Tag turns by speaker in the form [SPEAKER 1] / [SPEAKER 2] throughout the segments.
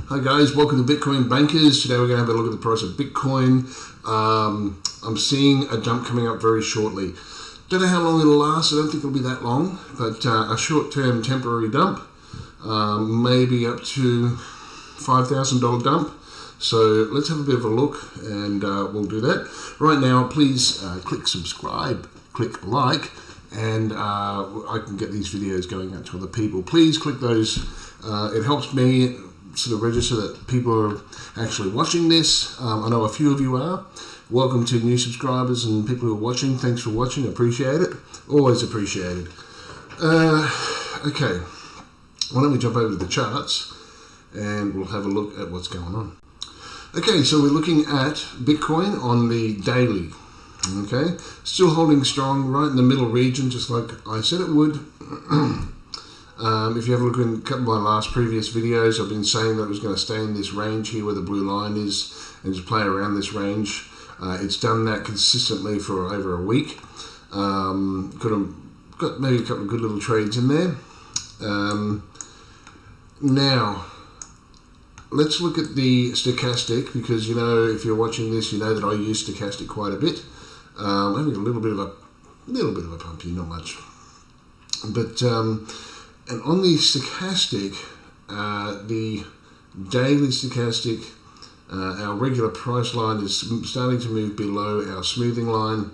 [SPEAKER 1] Hi guys, welcome to Bitcoin Bankers. Today we're going to have a look at the price of Bitcoin. I'm seeing a dump coming up very shortly. Don't know how long it'll last. I don't think it'll be that long, but a short-term temporary dump, maybe up to $5,000 dump. So let's have a bit of a look and we'll do that. Right now, please click subscribe, click like, and I can get these videos going out to other people. Please click those. It helps me sort of register that people are actually watching this. I know a few of you are. Welcome to new subscribers and people who are watching. Thanks for watching. Appreciate it. Always appreciated. Okay. Why don't we jump over to the charts and we'll have a look at what's going on. Okay, so we're looking at Bitcoin on the daily. Okay, still holding strong right in the middle region, just like I said it would. If you have a look in a couple of my last previous videos, I've been saying that it was going to stay in this range here where the blue line is and just play around this range. It's done that consistently for over a week. Got maybe a couple of good little trades in there. Now, let's look at the stochastic, because you know, if you're watching this, you know that I use stochastic quite a bit. Having a little bit of a pump here, not much. But and on the stochastic, the daily stochastic, our regular price line is starting to move below our smoothing line.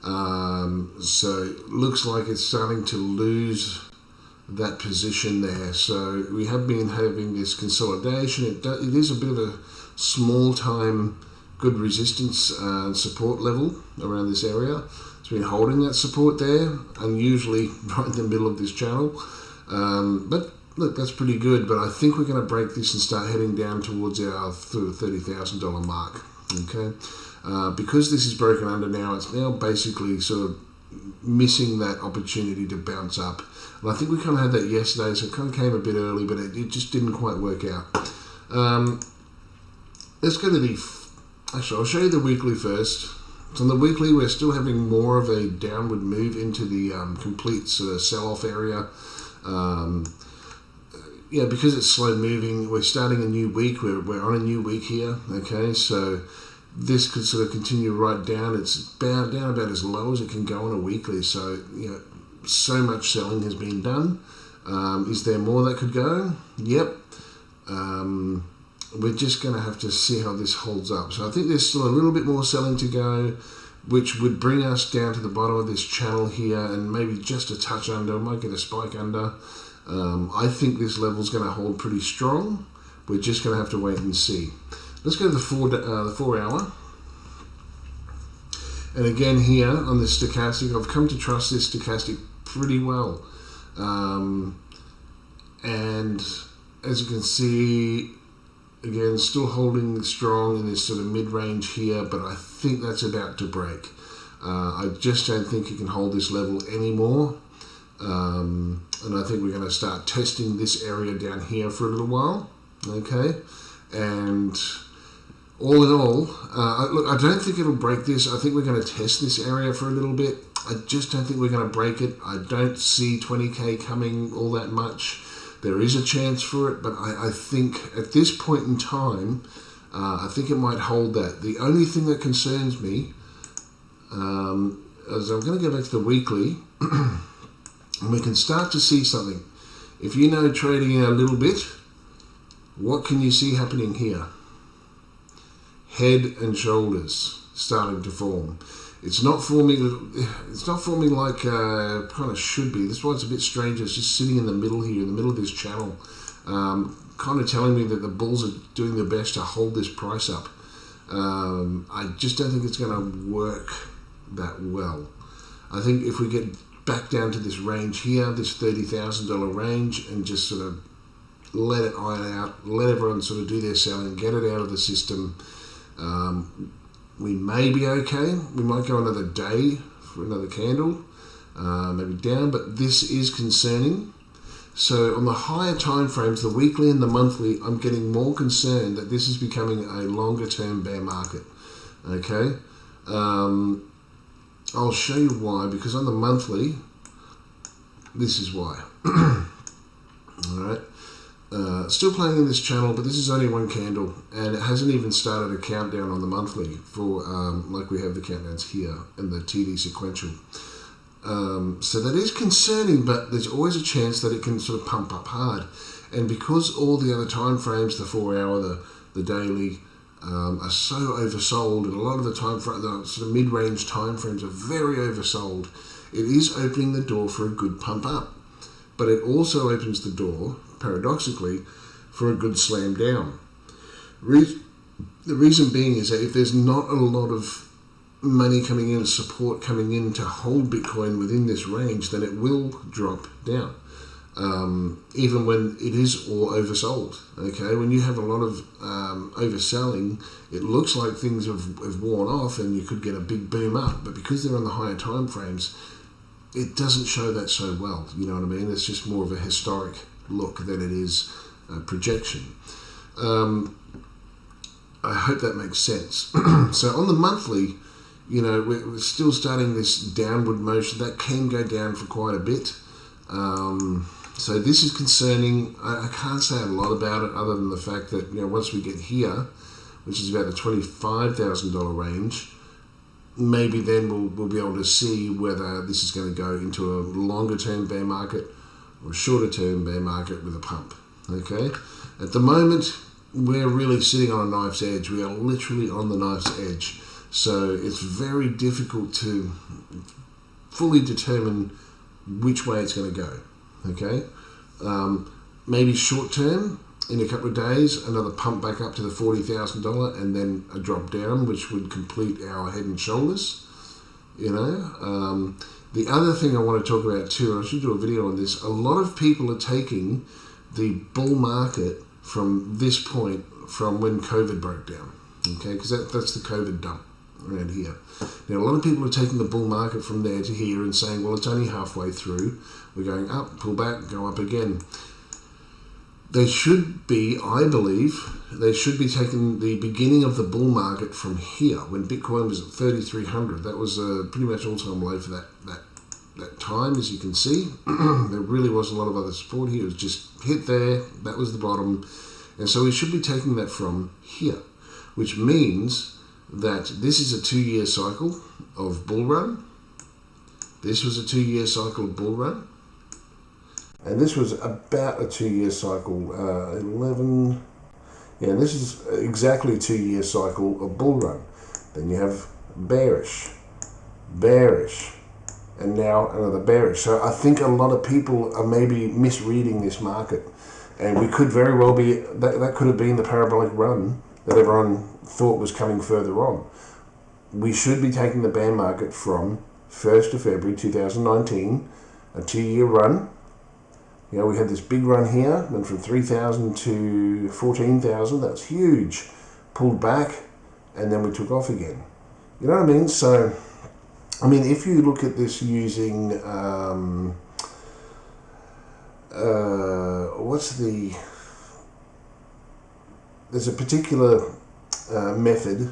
[SPEAKER 1] So it looks like it's starting to lose that position there. So we have been having this consolidation. It is a bit of a small time good resistance and support level around this area. It's been holding that support there, unusually right in the middle of this channel. But look, that's pretty good. But I think we're going to break this and start heading down towards our $30,000 mark. Okay, because this is broken under now, it's now basically sort of missing that opportunity to bounce up. And I think we kind of had that yesterday, so it kind of came a bit early, but it just didn't quite work out. Let's go to the... Actually, I'll show you the weekly first. So on the weekly, we're still having more of a downward move into the complete sort of sell-off area. Yeah, because it's slow moving, we're starting a new week. We're on a new week here. Okay, so this could sort of continue right down. It's down about as low as it can go on a weekly. So, you know, so much selling has been done. Is there more that could go? Yep. We're just going to have to see how this holds up. So I think there's still a little bit more selling to go, which would bring us down to the bottom of this channel here and maybe just a touch under. Might get a spike under. I think this level's going to hold pretty strong. We're just going to have to wait and see. Let's go to the 4 hour. And again here on this stochastic, I've come to trust this stochastic pretty well. And as you can see, again, still holding strong in this sort of mid-range here, but I think that's about to break. I just don't think you can hold this level anymore. And I think we're going to start testing this area down here for a little while. Okay, and all in all, look, I don't think it'll break this. I think we're going to test this area for a little bit. I just don't think we're going to break it. I don't see 20k coming all that much. There is a chance for it, but I think at this point in time, I think it might hold that. The only thing that concerns me is I'm going to go back to the weekly, and we can start to see something. If you know trading in a little bit, what can you see happening here? Head and shoulders starting to form. It's not forming. It's not forming like kind of should be. That's why it's a bit strange. It's just sitting in the middle here, in the middle of this channel, kind of telling me that the bulls are doing their best to hold this price up. I just don't think it's going to work that well. I think if we get back down to this range here, this $30,000 range, and just sort of let it iron out, let everyone sort of do their selling, get it out of the system. We may be okay. We might go another day for another candle, maybe down, but this is concerning. So on the higher time frames, the weekly and the monthly, I'm getting more concerned that this is becoming a longer term bear market. Okay, I'll show you why, because on the monthly, this is why. All right. Still playing in this channel, but this is only one candle, and it hasn't even started a countdown on the monthly for like we have the countdowns here in the TD sequential. So that is concerning, but there's always a chance that it can sort of pump up hard. And because all the other time frames, the 4 hour, the daily, are so oversold, and a lot of the the sort of mid-range time frames are very oversold, it is opening the door for a good pump up. But it also opens the door, paradoxically, for a good slam down. The reason being is that if there's not a lot of money coming in, support coming in to hold Bitcoin within this range, then it will drop down. Even when it is all oversold. Okay, when you have a lot of overselling, it looks like things have worn off and you could get a big boom up, but because they're on the higher time frames, it doesn't show that so well. You know what I mean? It's just more of a historic look than it is a projection. I hope that makes sense. So on the monthly, you know, we're still starting this downward motion. That can go down for quite a bit. So this is concerning. I can't say a lot about it other than the fact that, you know, once we get here, which is about the $25,000 range, maybe then we'll be able to see whether this is going to go into a longer term bear market or a shorter term bear market with a pump. Okay, at the moment we're really sitting on a knife's edge. We are literally on the knife's edge, so it's very difficult to fully determine which way it's going to go. Okay, maybe short term, in a couple of days, another pump back up to the $40,000 and then a drop down, which would complete our head and shoulders. You know, the other thing I want to talk about too, and I should do a video on this, a lot of people are taking the bull market from this point, from when COVID broke down. Okay, because that's the COVID dump around here. Now, a lot of people are taking the bull market from there to here and saying, well, it's only halfway through. We're going up, pull back, go up again. They should be, I believe, they should be taking the beginning of the bull market from here, when Bitcoin was at 3,300. That was pretty much all-time low for that time, as you can see. There really wasn't a lot of other support here. It was just hit there, that was the bottom. And so we should be taking that from here, which means that this is a 2-year cycle of bull run. This was a 2-year cycle of bull run. And this was about a 2-year cycle, 11, yeah, this is exactly a 2-year cycle of bull run. Then you have bearish, bearish, and now another bearish. So I think a lot of people are maybe misreading this market. And we could very well be, that could have been the parabolic run that everyone thought was coming further on. We should be taking the bear market from 1st of February 2019, a 2-year run. You know, we had this big run here, went from 3,000 to 14,000. That's huge. Pulled back, and then we took off again. You know what I mean? So, I mean, if you look at this using, there's a particular method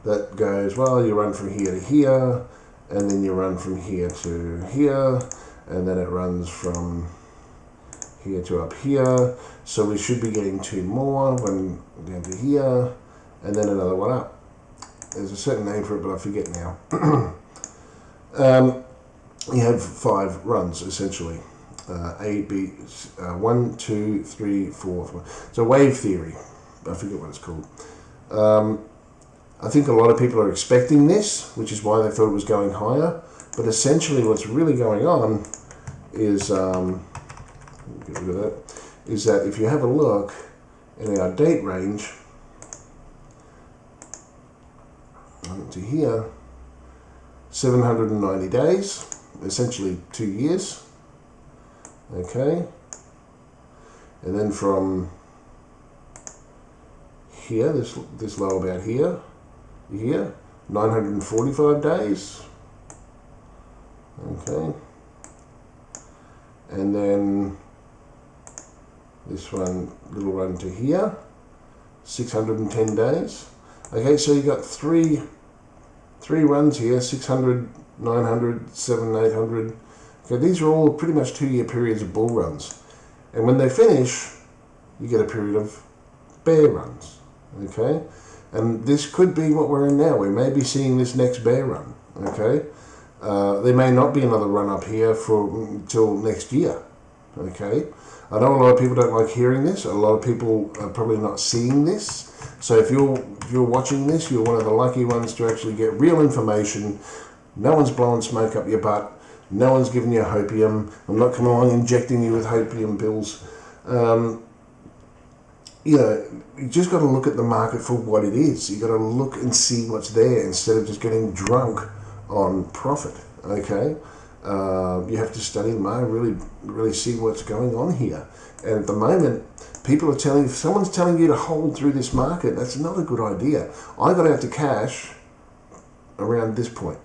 [SPEAKER 1] that goes, well, you run from here to here, and then you run from here to here, and then it runs from here to up here. So we should be getting 2 more, one down to here, and then another one up. There's a certain name for it, but I forget now. You have 5 runs essentially. A, B, 1, 2, 3, 4, 5. It's a wave theory. I forget what it's called. I think a lot of people are expecting this, which is why they thought it was going higher. But essentially what's really going on is, get rid of that, is that if you have a look in our date range, to here, 790 days, essentially 2 years. Okay, and then from here, this low about here, 945 days. Okay, and then this one, little run to here, 610 days. Okay, so you got three runs here, 600, 900, 700, 800. Okay, these are all pretty much 2-year periods of bull runs. And when they finish, you get a period of bear runs, okay? And this could be what we're in now. We may be seeing this next bear run, okay? There may not be another run up here till next year, okay? I know a lot of people don't like hearing this. A lot of people are probably not seeing this. So if you're watching this, you're one of the lucky ones to actually get real information. No one's blowing smoke up your butt. No one's giving you hopium. I'm not coming along injecting you with hopium pills. You just got to look at the market for what it is. You got to look and see what's there instead of just getting drunk on profit, okay? You have to study the market, really see what's going on here. And at the moment, if someone's telling you to hold through this market, that's not a good idea. I got out to cash around this point,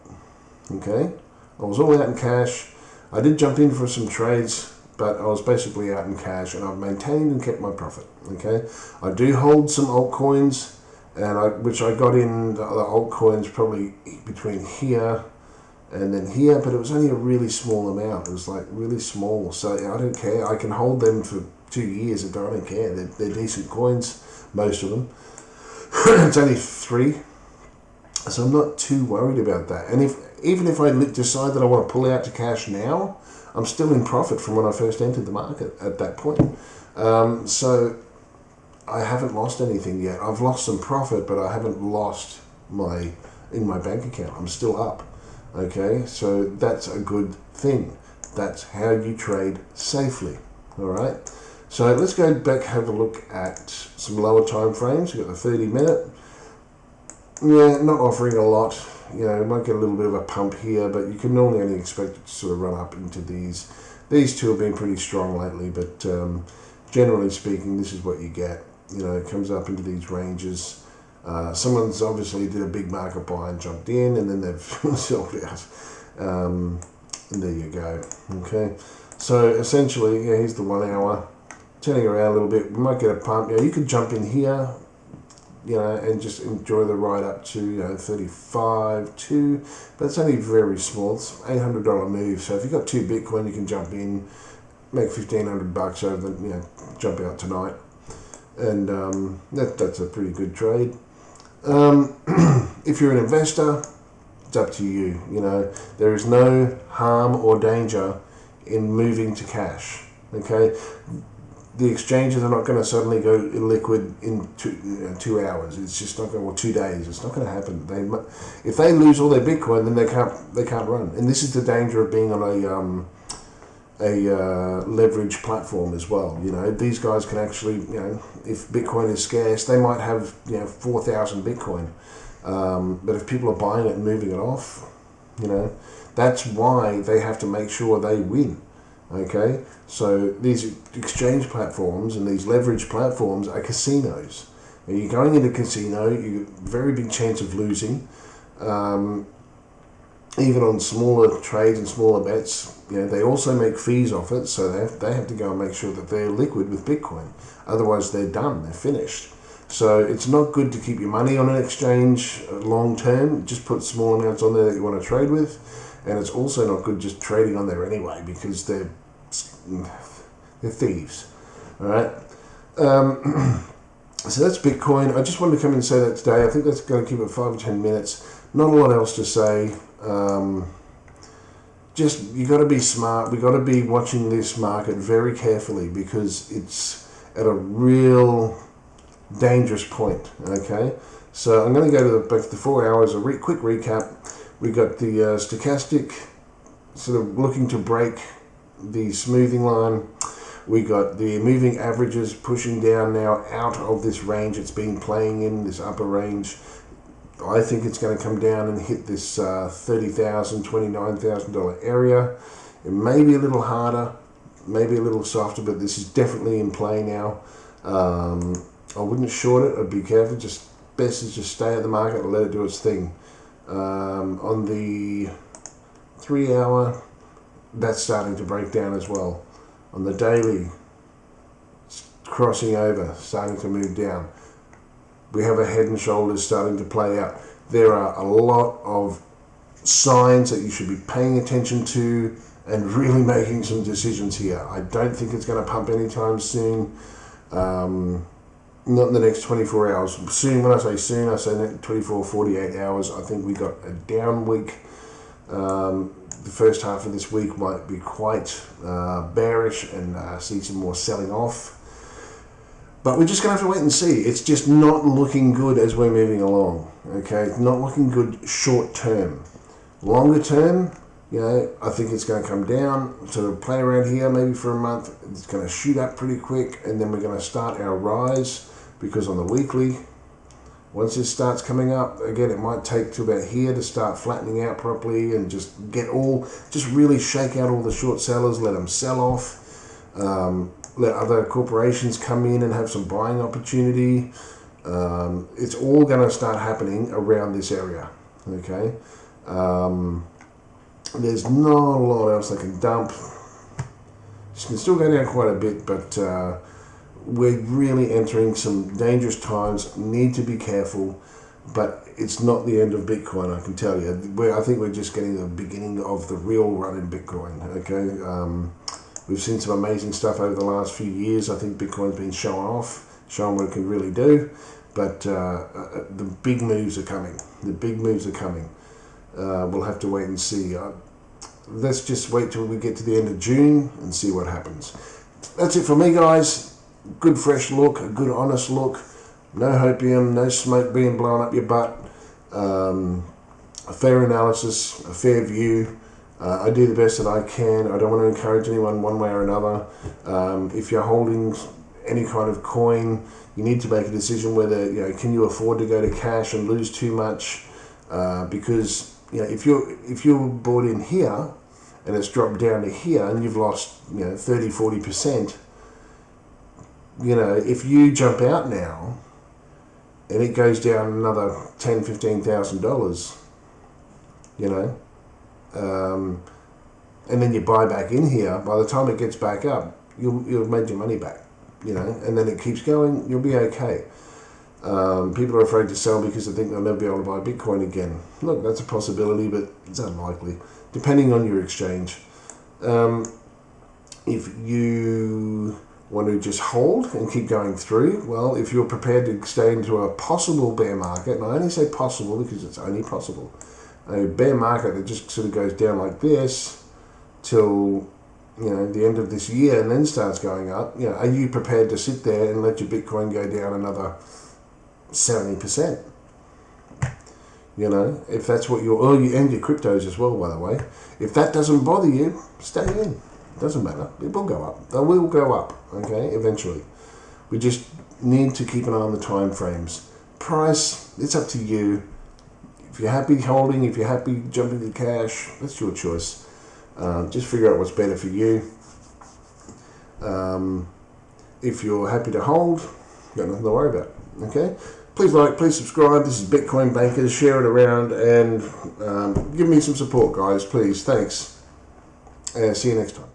[SPEAKER 1] okay? I was all out in cash. I did jump in for some trades, but I was basically out in cash, and I've maintained and kept my profit, okay? I do hold some altcoins, which I got in the altcoins probably between here and then here, but it was only a really small amount. It was like really small, so I don't care. I can hold them for 2 years. I don't care. They're decent coins, most of them. It's only 3, so I'm not too worried about that. And even if I decide that I want to pull out to cash now, I'm still in profit from when I first entered the market at that point. So I haven't lost anything yet. I've lost some profit, but I haven't lost in my bank account. I'm still up. Okay, so that's a good thing. That's how you trade safely. All right. So let's go back, have a look at some lower time frames. We've got the 30-minute. Yeah, not offering a lot. You know, you might get a little bit of a pump here, but you can normally only expect it to sort of run up into these. These two have been pretty strong lately, but generally speaking, this is what you get. You know, it comes up into these ranges. Someone's obviously did a big market buy and jumped in, and then they've sold out. And there you go. Okay, so essentially, yeah, here's the 1 hour. Turning around a little bit, we might get a pump. You could jump in here, you know, and just enjoy the ride up to 35, 2, but it's only very small. It's $800 move. So if you've got 2 Bitcoin, you can jump in, make $1,500 over the, jump out tonight, and that's a pretty good trade. If you're an investor, it's up to you. You know, there is no harm or danger in moving to cash. Okay, the exchanges are not going to suddenly go illiquid in 2 hours. It's just not going. Well, 2 days. It's not going to happen. If they lose all their Bitcoin, then they can't run. And this is the danger of being on a leverage platform as well. You know, these guys can actually, if Bitcoin is scarce, they might have 4,000 Bitcoin, but if people are buying it and moving it off, that's why they have to make sure they win. Okay, so these exchange platforms and these leverage platforms are casinos. And you're going into a casino, you have a very big chance of losing. Even on smaller trades and smaller bets, they also make fees off it, so they have to go and make sure that they're liquid with Bitcoin. Otherwise, they're done, they're finished. So it's not good to keep your money on an exchange long term. Just put small amounts on there that you want to trade with. And it's also not good just trading on there anyway, because they're thieves. All right. So that's Bitcoin. I just wanted to come in and say that today. I think that's going to keep it 5 or 10 minutes. Not a lot else to say. Just you got to be smart. We got to be watching this market very carefully, because it's at a real dangerous point. Okay, so I'm going to go to back to the 4 hours. Quick recap. We got the stochastic sort of looking to break the smoothing line. We got the moving averages pushing down now out of this range it's been playing in, this upper range. I think it's going to come down and hit this $30,000, $29,000 area. It may be a little harder, maybe a little softer, but this is definitely in play now. I wouldn't short it. I'd be careful. Best is just stay at the market and let it do its thing. On the 3 hour, that's starting to break down as well. On the daily, it's crossing over, starting to move down. We have a head and shoulders starting to play out. There are a lot of signs that you should be paying attention to and really making some decisions here. I don't think it's going to pump anytime soon. Not in the next 24 hours. Soon, when I say soon, I say 24, 48 hours. I think we got a down week. The first half of this week might be quite bearish and see some more selling off. But we're just going to have to wait and see. It's just not looking good as we're moving along. Okay, it's not looking good short term. Longer term, I think it's going to come down, sort of play around here maybe for a month. It's going to shoot up pretty quick, and then we're going to start our rise, because on the weekly, once this starts coming up, again, it might take to about here to start flattening out properly and just really shake out all the short sellers, let them sell off, let other corporations come in and have some buying opportunity. It's all going to start happening around this area, okay? There's not a lot else I can dump. It can still go down quite a bit, but we're really entering some dangerous times. Need to be careful, but it's not the end of Bitcoin, I can tell you. I think we're just getting the beginning of the real run in Bitcoin, okay? We've seen some amazing stuff over the last few years. I think Bitcoin's been showing what it can really do, but the big moves are coming. The big moves are coming. We'll have to wait and see. Let's just wait till we get to the end of June and see what happens. That's it for me, guys. Good fresh look, a good honest look. No hopium, no smoke being blown up your butt. A fair analysis, a fair view. I do the best that I can. I don't want to encourage anyone one way or another. If you're holding any kind of coin, you need to make a decision whether, can you afford to go to cash and lose too much? Because if you're bought in here and it's dropped down to here and you've lost 30-40%, if you jump out now and it goes down another $10,000-$15,000, and then you buy back in here, by the time it gets back up, you'll have made your money back, and then it keeps going, you'll be okay. People are afraid to sell because they think they'll never be able to buy Bitcoin again. Look, that's a possibility, but it's unlikely, depending on your exchange. If you want to just hold and keep going through, well, if you're prepared to stay into a possible bear market, and I only say possible because it's only possible, a bear market that just sort of goes down like this till the end of this year and then starts going up, are you prepared to sit there and let your Bitcoin go down another 70%? If that's what and your cryptos as well, by the way. If that doesn't bother you, stay in. It doesn't matter. It will go up. They will go up, okay, eventually. We just need to keep an eye on the time frames. Price, it's up to you. If you're happy holding, if you're happy jumping to cash, that's your choice. Just figure out what's better for you. If you're happy to hold, you've got nothing to worry about, okay? Please like, please subscribe. This is Bitcoin Bankers. Share it around and give me some support, guys, please. Thanks. See you next time.